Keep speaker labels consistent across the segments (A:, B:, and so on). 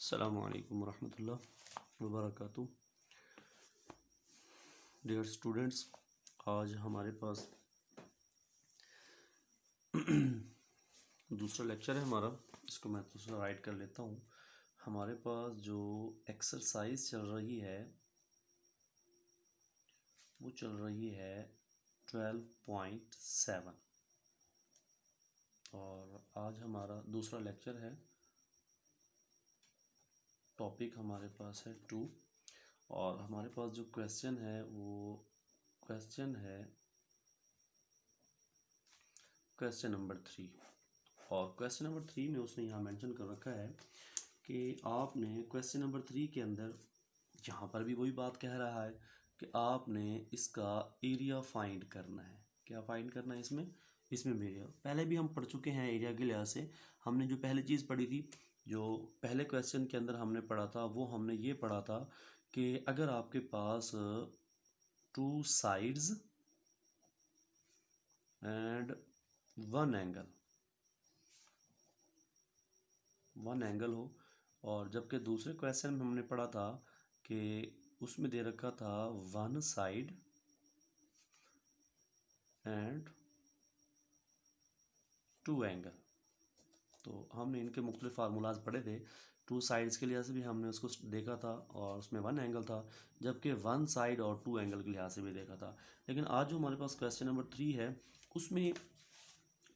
A: अस्सलामु अलैकुम वरहमतुल्लाह वबरकातुहू। Dear students, आज हमारे पास दूसरा लेक्चर है हमारा। इसको मैं दूसरा राइट कर लेता हूँ। हमारे पास जो एक्सरसाइज चल रही है वो चल रही है 12.7 और आज हमारा दूसरा लेक्चर है। टॉपिक हमारे पास है 2 और हमारे पास जो क्वेश्चन है वो क्वेश्चन है क्वेश्चन नंबर 3। और क्वेश्चन नंबर 3 में उसने यहाँ मेंशन कर रखा है कि आपने क्वेश्चन नंबर 3 के अंदर यहाँ पर भी वही बात कह रहा है कि आपने इसका एरिया फाइंड करना है। क्या फाइंड करना है इसमें एरिया पहले भी हम पढ़ चुके हैं। एरिया के लिहाज से हमने जो पहली चीज़ पढ़ी थी, जो पहले क्वेश्चन के अंदर हमने पढ़ा था, वो हमने ये पढ़ा था कि अगर आपके पास 2 साइड्स एंड वन एंगल हो, और जबकि दूसरे क्वेश्चन में हमने पढ़ा था कि उसमें दे रखा था 1 साइड एंड 2 एंगल। तो हमने इनके मुख्तलिफ फार्मूलाज पढ़े थे। 2 साइड्स के लिहाज से भी हमने उसको देखा था और उसमें 1 एंगल था, जबकि 1 साइड और 2 एंगल के लिहाज से भी देखा था। लेकिन आज जो हमारे पास क्वेश्चन नंबर 3 है उसमें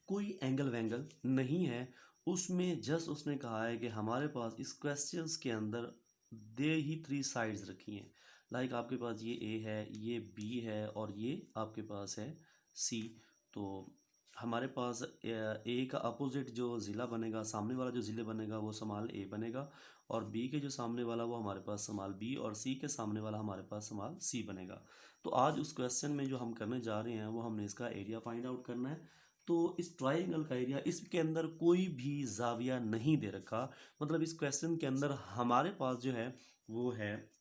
A: कोई एंगल वैंगल नहीं है। उसमें जस्ट उसने कहा है कि हमारे पास इस क्वेश्चंस के अंदर दे ही 3 साइड्स रखी हैं। लाइक आपके पास ये ए है, ये बी है और ये आपके पास है सी। तो हमारे पास ए का अपोजिट जो ज़िला बनेगा, सामने वाला जो ज़िले बनेगा वो समाल ए बनेगा, और बी के जो सामने वाला वो हमारे पास समाल बी, और सी के सामने वाला हमारे पास समाल सी बनेगा। तो आज उस क्वेश्चन में जो हम करने जा रहे हैं वो हमने इसका एरिया फाइंड आउट करना है। तो इस ट्राइंगल का एरिया, इसके अंदर कोई भी जाविया नहीं दे रखा। मतलब इस क्वेश्चन के अंदर हमारे पास जो है वो है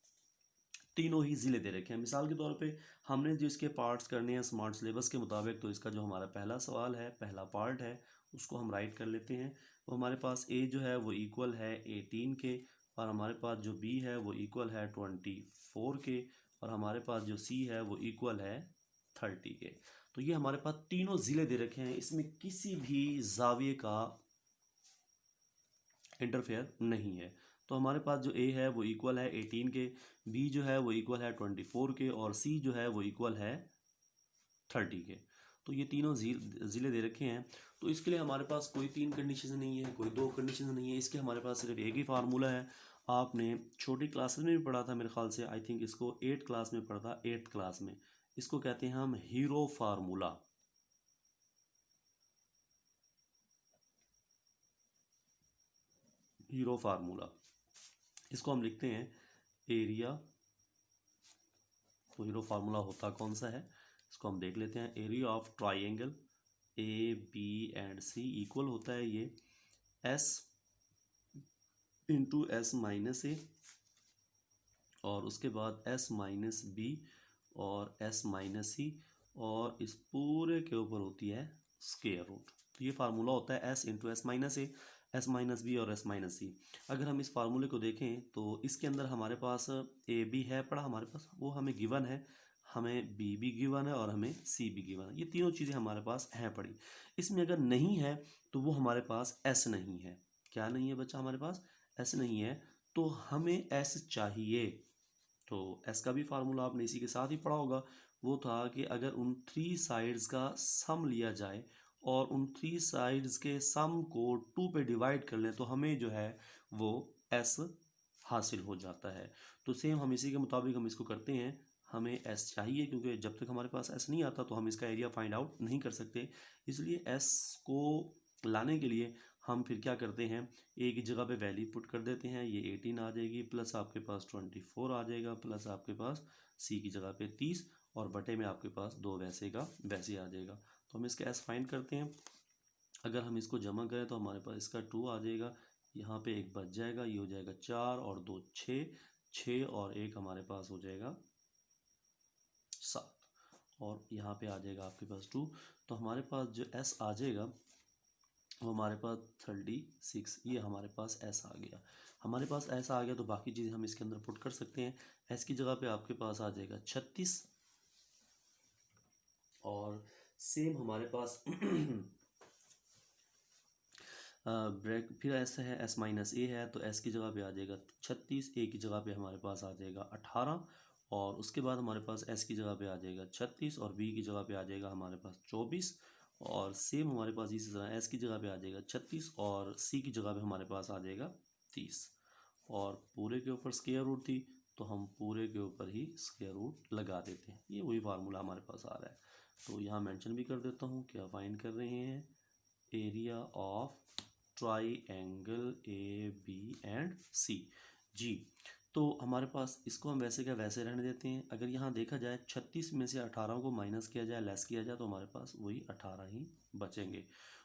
A: तीनों ही ज़िले दे रखे हैं। मिसाल के तौर पे हमने जो इसके पार्ट्स करने हैं स्मार्ट सिलेबस के मुताबिक, तो इसका जो हमारा पहला सवाल है, पहला पार्ट है, उसको हम राइट कर लेते हैं। तो हमारे पास ए जो है वो इक्वल है 18 के, और हमारे पास जो बी है वो इक्वल है 24 के, और हमारे पास जो सी है वो इक्वल है 30 के। तो ये हमारे पास तीनों ज़िले दे रखे हैं। इसमें किसी भी जाविये का इंटरफेयर नहीं है। तो हमारे पास जो ए है वो इक्वल है 18 के, बी जो है वो इक्वल है 24 के, और सी जो है वो इक्वल है 30 के। तो ये तीनों ज़िले दे रखे हैं। तो इसके लिए हमारे पास कोई 3 कंडीशन नहीं है, कोई 2 कंडीशन नहीं है। इसके हमारे पास सिर्फ एक ही फार्मूला है। आपने छोटी क्लासेस में भी पढ़ा था मेरे ख्याल से, आई थिंक इसको 8th क्लास में पढ़ा था। 8th क्लास में इसको कहते हैं हम हीरो फार्मूला। हीरो फार्मूला इसको हम लिखते हैं एरिया। तो हीरो फार्मूला होता कौन सा है इसको हम देख लेते हैं। Area of triangle A B and C equal होता है ये S into S minus A, और उसके बाद एस माइनस बी और एस माइनस सी, और इस पूरे के ऊपर होती है स्क्वायर रूट। तो ये फार्मूला होता है एस इंटू एस माइनस ए, एस माइनस बी और एस माइनस सी। अगर हम इस फार्मूले को देखें तो इसके अंदर हमारे पास ए बी है पड़ा हमारे पास, वो हमें गिवन है, हमें बी भी गिवन है और हमें सी भी गिवन है। ये तीनों चीज़ें हमारे पास हैं पड़ी। इसमें अगर नहीं है तो वो हमारे पास एस नहीं है। क्या नहीं है बच्चा? हमारे पास एस नहीं है। तो हमें एस चाहिए। तो एस का भी फार्मूला आपने इसी के साथ ही पढ़ा होगा। वो था कि अगर उन 3 साइड्स का सम लिया जाए और उन 3 साइड्स के सम को 2 पे डिवाइड कर लें तो हमें जो है वो एस हासिल हो जाता है। तो सेम हम इसी के मुताबिक हम इसको करते हैं। हमें एस चाहिए क्योंकि जब तक हमारे पास एस नहीं आता तो हम इसका एरिया फाइंड आउट नहीं कर सकते। इसलिए एस को लाने के लिए हम फिर क्या करते हैं, ए की जगह पे वैल्यू पुट कर देते हैं। ये 18 आ जाएगी, प्लस आपके पास 24 आ जाएगा, प्लस आपके पास सी की जगह पे 30, और बटे में आपके पास 2 वैसे का वैसे आ जाएगा। तो हम इसका एस फाइंड करते हैं। अगर हम इसको जमा करें तो हमारे पास इसका 2 आ जाएगा, यहाँ पे एक बच जाएगा, ये हो जाएगा 4 और 2 6, 6 और 1 हमारे पास हो जाएगा 7, और यहाँ पे आ जाएगा आपके पास 2। तो हमारे पास जो एस आ जाएगा वो हमारे पास 36, ये हमारे पास ऐसा आ गया। हमारे पास ऐसा आ गया तो बाकी चीज़ें हम इसके अंदर पुट कर सकते हैं। एस की जगह पे आपके पास आ जाएगा 36 और सेम हमारे पास ब्रेक फिर ऐसा है एस माइनस ए है तो एस की जगह पे आ जाएगा 36, ए की जगह पे हमारे पास आ जाएगा 18 और उसके बाद हमारे पास एस की जगह पे आ जाएगा 36 और बी की जगह पे आ जाएगा हमारे पास 24 और सेम हमारे पास इसी तरह एस की जगह पे आ जाएगा 36 और सी की जगह पे हमारे पास आ जाएगा 30 और पूरे के ऊपर स्क्वायर रूट थी तो हम पूरे के ऊपर ही स्क्वायर रूट लगा देते हैं। ये वही फार्मूला हमारे पास आ रहा है। तो यहाँ मेंशन भी कर देता हूँ क्या फाइंड कर रहे हैं, area of triangle A B and C जी। तो हमारे पास इसको हम वैसे क्या वैसे रहने देते हैं। अगर यहाँ देखा जाए 36 में से 18 को माइनस किया जाए, लेस किया जाए तो हमारे पास वही 18 ही बचेंगे।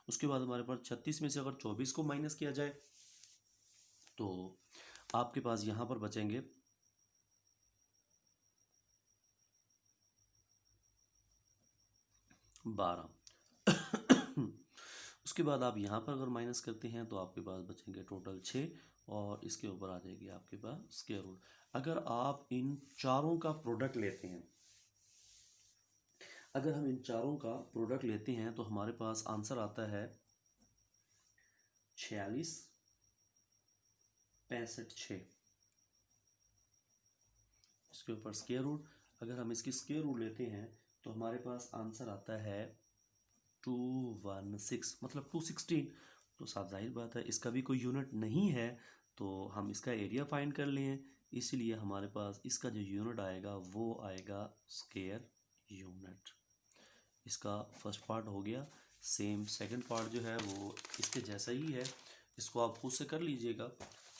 A: उसके बाद हमारे पास 36 में से अगर 24 को माइनस किया जाए तो आपके पास यहाँ पर बचेंगे 12। उसके बाद आप यहाँ पर अगर माइनस करते हैं तो आपके पास बचेंगे टोटल 6 और इसके ऊपर आ जाएगी आपके पास स्क्वायर रूट। अगर आप इन चारों का प्रोडक्ट लेते हैं, अगर हम इन चारों का प्रोडक्ट लेते हैं तो हमारे पास आंसर आता है 46, 65, 6। इसके ऊपर स्क्वायर रूट, अगर हम इसकी स्क्वायर रूट लेते हैं तो हमारे पास आंसर आता है 216 मतलब 216। तो साफ जाहिर बात है इसका भी कोई यूनिट नहीं है तो हम इसका एरिया फाइंड कर लें, इसलिए हमारे पास इसका जो यूनिट आएगा वो आएगा स्क्वायर यूनिट। इसका फर्स्ट पार्ट हो गया। सेम सेकंड पार्ट जो है वो इसके जैसा ही है, इसको आप खुद से कर लीजिएगा।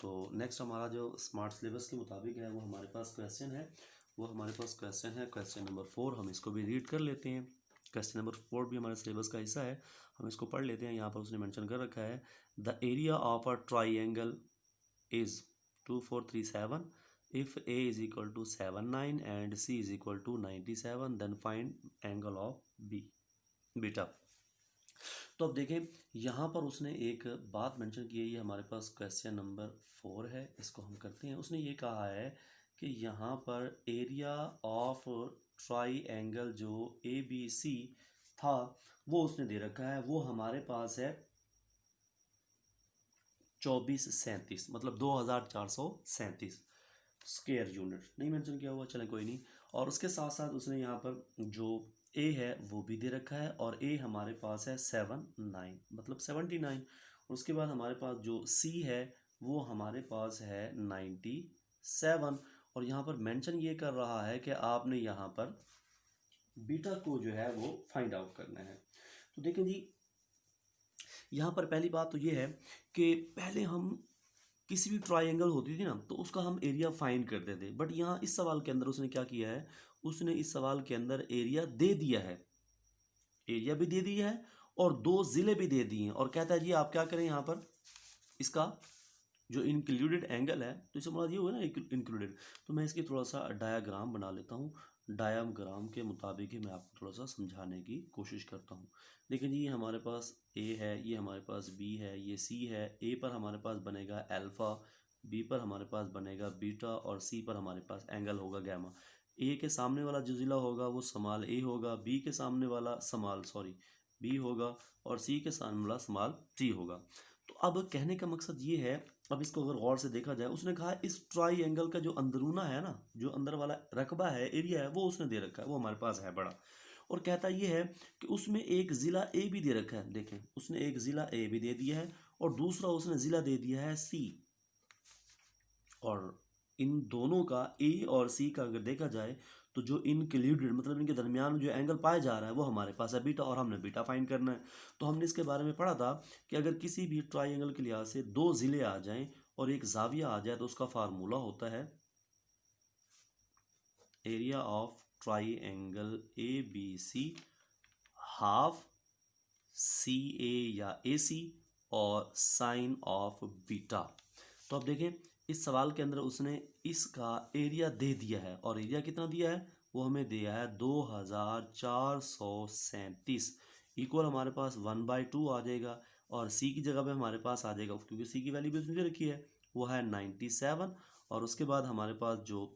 A: तो नेक्स्ट हमारा जो स्मार्ट सिलेबस के मुताबिक है वो हमारे पास क्वेश्चन है, वो हमारे पास क्वेश्चन है क्वेश्चन नंबर 4। हम इसको भी रीड कर लेते हैं। क्वेश्चन नंबर 4 भी हमारे सिलेबस का हिस्सा है, हम इसको पढ़ लेते हैं। यहाँ पर उसने मेंशन कर रखा है the area of a triangle is 2437 if A is equal to 79 and C is equal to 97 then find angle of B beta. तो अब देखें यहाँ पर उसने एक बात मेंशन की है, ये हमारे पास क्वेश्चन नंबर 4 है, इसको हम करते हैं। उसने ये कहा है कि यहाँ पर एरिया ऑफ ट्राइएंगल जो ABC था वो उसने दे रखा है, वो हमारे पास है 2437 मतलब 2437 स्क्वायर यूनिट नहीं मेंशन किया हुआ, चलें कोई नहीं। और उसके साथ साथ उसने यहाँ पर जो ए है वो भी दे रखा है और ए हमारे पास है 79 मतलब 79। उसके बाद हमारे पास जो सी है वो हमारे पास है 97 और यहाँ पर मेंशन ये कर रहा है कि आपने यहाँ पर बीटा को जो है वो फाइंड आउट करना है। तो देखें जी यहाँ पर पहली बात तो ये है कि पहले हम किसी भी ट्राइंगल होती थी ना तो उसका हम एरिया फाइंड करते थे, बट यहाँ इस सवाल के अंदर उसने क्या किया है, उसने इस सवाल के अंदर एरिया दे दिया है, एरिया भी दे दिया है और दो ज़िले भी दे दिए हैं और कहता है जी आप क्या करें यहाँ पर इसका जो इंक्लूडेड एंगल है, तो इसे मुराद ये हुआ ना इंक्लूडेड। तो मैं इसकी थोड़ा सा डायाग्राम बना लेता हूँ, डायाग्राम के मुताबिक ही मैं आपको थोड़ा सा समझाने की कोशिश करता हूँ। देखिए जी ये हमारे पास ए है, ये हमारे पास बी है, ये सी है। ए पर हमारे पास बनेगा अल्फ़ा, बी पर हमारे पास बनेगा बीटा और सी पर हमारे पास एंगल होगा गैमा। ए के सामने वाला जो ज़िला होगा वो स्मॉल ए होगा, बी के सामने वाला बी होगा और सी के सामने वाला स्मॉल सी होगा। तो अब कहने का मकसद ये है, अब इसको अगर गौर से देखा जाए, उसने कहा इस ट्राइएंगल का जो अंदरूना है ना, जो अंदर वाला रकबा है, एरिया है, वो उसने दे रखा है, वो हमारे पास है बड़ा। और कहता ये है कि उसमें एक ज़िला ए भी दे रखा है। देखें उसने एक ज़िला ए भी दे दिया है और दूसरा उसने ज़िला दे दिया है सी। और इन दोनों का ए और सी का अगर देखा जाए तो जो इनक्लूडेड मतलब इनके दरमियान जो एंगल पाया जा रहा है वो हमारे पास है बीटा और हमने बीटा फाइंड करना है। तो हमने इसके बारे में पढ़ा था कि अगर किसी भी ट्राइंगल के लिहाज से दो ज़िले आ जाएं और एक जाविया आ जाए तो उसका फार्मूला होता है area of triangle A B C half C A या ए सी और साइन ऑफ बीटा। तो अब देखें इस सवाल के अंदर उसने इसका एरिया दे दिया है और एरिया कितना दिया है, वो हमें दिया है 2437 इक्वल हमारे पास 1/2 आ जाएगा। और सी की जगह पे हमारे पास आ जाएगा, क्योंकि सी की वैल्यू भी उसने दे रखी है, वो है 97। और उसके बाद हमारे पास जो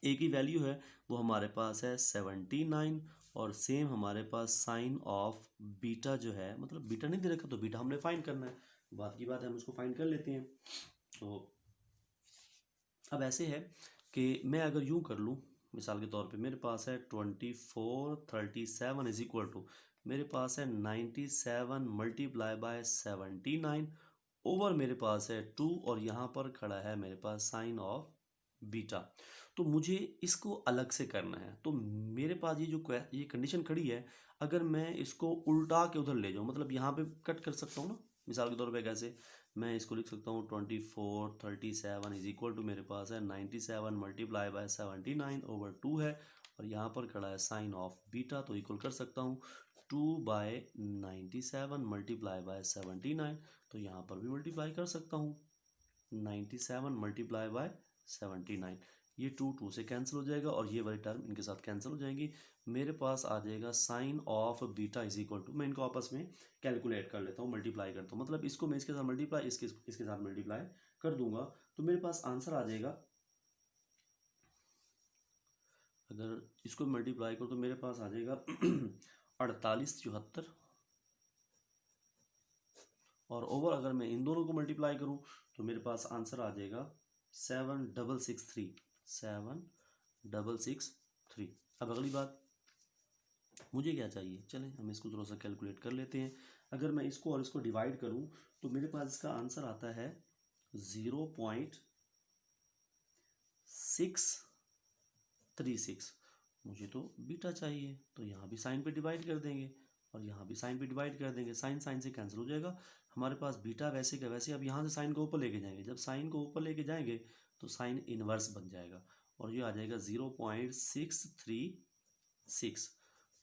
A: ए की वैल्यू है वो हमारे पास है 79। और सेम हमारे पास साइन ऑफ बीटा जो है, मतलब बीटा नहीं दे रखा तो बीटा हमने फाइंड करना है, बात की बात है, हम उसको फाइंड कर लेते हैं। तो अब ऐसे है कि मैं अगर यूँ कर लूँ, मिसाल के तौर पे मेरे पास है 24 37 इज इक्वल टू, मेरे पास है 97 मल्टीप्लाई बाय 79 ओवर मेरे पास है 2, और यहाँ पर खड़ा है मेरे पास साइन ऑफ बीटा। तो मुझे इसको अलग से करना है। तो मेरे पास ये कंडीशन खड़ी है, अगर मैं इसको उल्टा के उधर ले जाऊँ, मतलब यहाँ पे कट कर सकता हूँ ना, मिसाल के तौर पे कैसे, मैं इसको लिख सकता हूँ 24 37 इज इक्वल टू, मेरे पास है 97 मल्टीप्लाई बाय 79 ओवर 2 है, और यहाँ पर खड़ा है साइन ऑफ बीटा, तो इक्वल कर सकता हूँ 2/97 मल्टीप्लाई बाय 79, तो यहाँ पर भी मल्टीप्लाई कर सकता हूँ 97 मल्टीप्लाई बाय 79, ये 2 से कैंसिल हो जाएगा और ये वाली टर्म इनके साथ कैंसिल हो जाएंगी। मेरे पास आ जाएगा sine of beta is equal to, मैं इनको आपस में कैलकुलेट कर लेता हूँ, मल्टीप्लाई करता हूँ, मतलब इसको मैं इसके साथ मल्टीप्लाई, इसके साथ मल्टीप्लाई कर दूंगा, तो मेरे पास आंसर आ जाएगा, अगर इसको मल्टीप्लाई करो तो मेरे पास आ जाएगा 4874, और ओवर अगर मैं इन दोनों को मल्टीप्लाई करूं तो मेरे पास आंसर आ जाएगा 7663। अब अगली बात, मुझे क्या चाहिए, चलें हम इसको थोड़ा सा कैलकुलेट कर लेते हैं। अगर मैं इसको और इसको डिवाइड करूं तो मेरे पास इसका आंसर आता है 0.636। मुझे तो बीटा चाहिए, तो यहाँ भी साइन पे डिवाइड कर देंगे और यहाँ भी साइन पे डिवाइड कर देंगे, साइन साइन से कैंसिल हो जाएगा, हमारे पास बीटा वैसे का वैसे। अब यहाँ से साइन को ऊपर लेके जाएंगे, जब साइन को ऊपर लेके जाएंगे तो साइन इनवर्स बन जाएगा और ये आ जाएगा 0.636।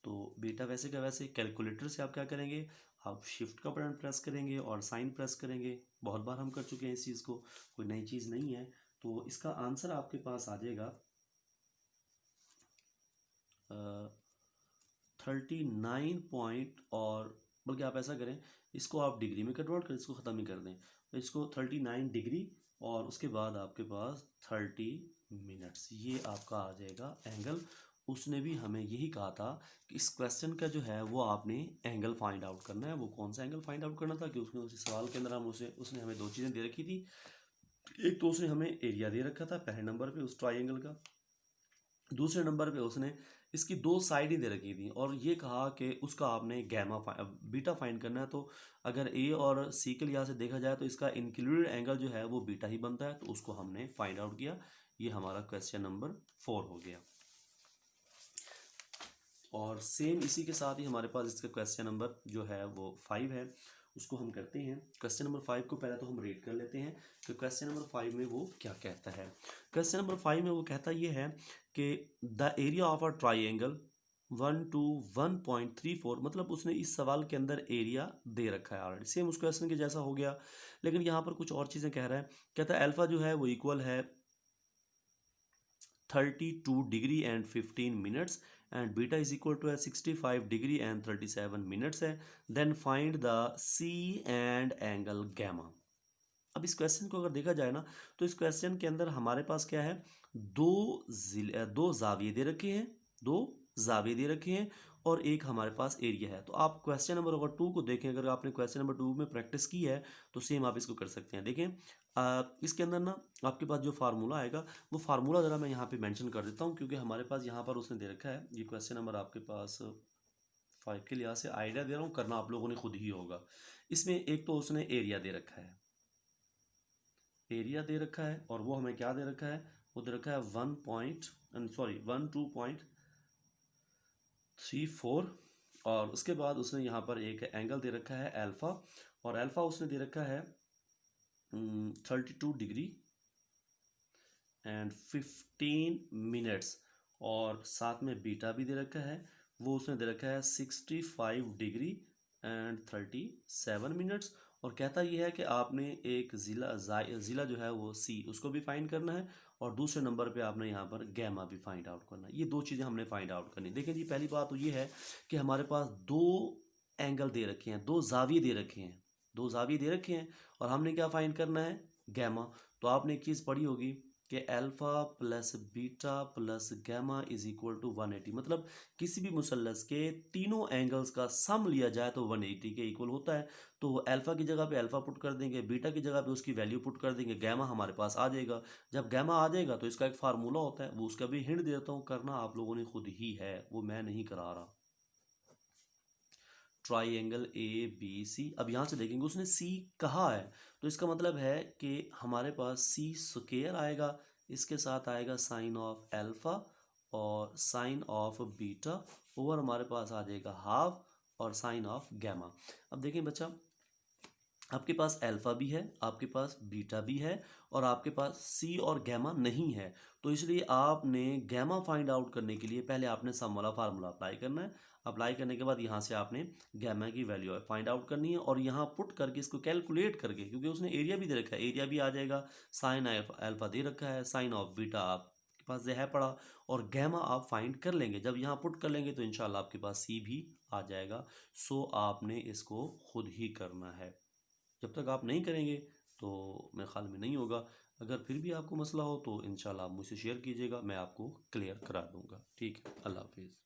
A: तो बीटा वैसे का वैसे, कैलकुलेटर से आप क्या करेंगे, आप शिफ्ट का बटन प्रेस करेंगे और साइन प्रेस करेंगे, बहुत बार हम कर चुके हैं इस चीज़ को, कोई नई चीज़ नहीं है। तो इसका आंसर आपके पास आ जाएगा 39 पॉइंट, और बल्कि आप ऐसा करें, इसको आप डिग्री में कन्वर्ट करें, इसको ख़त्म ही कर दें, तो इसको 39 डिग्री और उसके बाद आपके पास 30 मिनट्स, ये आपका आ जाएगा एंगल। उसने भी हमें यही कहा था कि इस क्वेश्चन का जो है वो आपने एंगल फाइंड आउट करना है। वो कौन सा एंगल फाइंड आउट करना था कि उसने उसी सवाल के अंदर उसने हमें दो चीज़ें दे रखी थी, एक तो उसने हमें एरिया दे रखा था पहले नंबर पे उस ट्राइंगल का, दूसरे नंबर पे उसने इसकी दो साइड ही दे रखी थी और ये कहा कि उसका आपने बीटा फाइंड करना है। तो अगर ए और सी के लिहाज से देखा जाए तो इसका इंक्लूडेड एंगल जो है वो बीटा ही बनता है, तो उसको हमने फाइंड आउट किया। ये हमारा क्वेश्चन नंबर 4 हो गया। और सेम इसी के साथ ही हमारे पास इसका क्वेश्चन नंबर जो है वो 5 है, उसको हम करते हैं। क्वेश्चन नंबर 5 को पहले तो हम रीड कर लेते हैं कि क्वेश्चन नंबर 5 में वो क्या कहता है। क्वेश्चन नंबर 5 में वो कहता ये है कि the area of a triangle 1 to 1.34, मतलब उसने इस सवाल के अंदर एरिया दे रखा है ऑलरेडी, सेम उस क्वेश्चन के जैसा हो गया, लेकिन यहाँ पर कुछ और चीज़ें कह रहा है। कहता है अल्फा जो है वो इक्वल है 32 degree and 15 minutes and beta is equal to है 65 डिग्री एंड 37 मिनट्स है। Then find the C and angle gamma. अब इस क्वेश्चन को अगर देखा जाए ना तो इस क्वेश्चन के अंदर हमारे पास क्या है, दो जाविये दे रखे हैं, दो जाविये दे रखे हैं और एक हमारे पास एरिया है। तो आप क्वेश्चन नंबर अगर 2 को देखें, अगर आपने क्वेश्चन नंबर 2 में प्रैक्टिस की है तो सेम आप इसको कर सकते हैं। देखें इसके अंदर ना आपके पास जो फार्मूला आएगा वो फार्मूला ज़रा मैं यहाँ पे मेंशन कर देता हूँ, क्योंकि हमारे पास यहाँ पर उसने दे रखा है, ये क्वेश्चन नंबर आपके पास 5 के लिहाज से आइडिया दे रहा हूँ, करना आप लोगों ने खुद ही होगा। इसमें एक तो उसने एरिया दे रखा है, एरिया दे रखा है और वो हमें क्या दे रखा है, वो दे रखा है 12.34, और उसके बाद उसने यहाँ पर एक एंगल दे रखा है अल्फ़ा, और अल्फ़ा उसने दे रखा है 32 डिग्री एंड 15 मिनट्स, और साथ में बीटा भी दे रखा है, वो उसने दे रखा है 65 डिग्री एंड 37 मिनट्स। और कहता यह है कि आपने एक ज़िला जो है वो सी, उसको भी फाइंड करना है और दूसरे नंबर पे आपने यहाँ पर गैमा भी फाइंड आउट करना है। ये दो चीज़ें हमने फाइंड आउट करनी। देखें जी, पहली बात तो ये है कि हमारे पास दो एंगल दे रखे हैं, दो जाविये दे रखे हैं, दो जाविये दे रखे हैं और हमने क्या फाइंड करना है, गैमा। तो आपने एक चीज़ पढ़ी होगी कि alpha plus beta plus gamma is equal to 180, मतलब किसी भी मुसल्लस के तीनों एंगल्स का सम लिया जाए तो 180 के इक्वल होता है। तो अल्फा की जगह पे अल्फा पुट कर देंगे, बीटा की जगह पे उसकी वैल्यू पुट कर देंगे, गैमा हमारे पास आ जाएगा। जब गैमा आ जाएगा तो इसका एक फार्मूला होता है, वो उसका भी हिंट देता हूँ, करना आप लोगों ने खुद ही है, वो मैं नहीं करा रहा। ट्राइंगल ए बी सी, अब यहाँ से देखेंगे उसने सी कहा है तो इसका मतलब है कि हमारे पास सी स्क्वायर आएगा, इसके साथ आएगा साइन ऑफ अल्फा और साइन ऑफ बीटा, ओवर हमारे पास आ जाएगा हाफ और साइन ऑफ गैमा। अब देखें बच्चा, आपके पास अल्फा भी है, आपके पास बीटा भी है और आपके पास सी और गैमा नहीं है। तो इसलिए आपने गैमा फाइंड आउट करने के लिए पहले आपने सम वाला फार्मूला अप्लाई करना है। अप्लाई करने के बाद यहाँ से आपने गैमा की वैल्यू फाइंड आउट करनी है और यहाँ पुट करके इसको कैलकुलेट करके, क्योंकि उसने एरिया भी दे रखा है, एरिया भी आ जाएगा, साइन अल्फा दे रखा है, साइन ऑफ बीटा आपके पास है पड़ा, और गैमा आप फाइंड कर लेंगे। जब यहाँ पुट कर लेंगे तो इंशाल्लाह आपके पास सी भी आ जाएगा। सो आपने इसको खुद ही करना है, जब तक आप नहीं करेंगे तो मेरे ख्याल में नहीं होगा। अगर फिर भी आपको मसला हो तो इंशाल्लाह आप मुझसे शेयर कीजिएगा, मैं आपको क्लियर करा दूंगा। ठीक है, अल्लाह हाफिज़।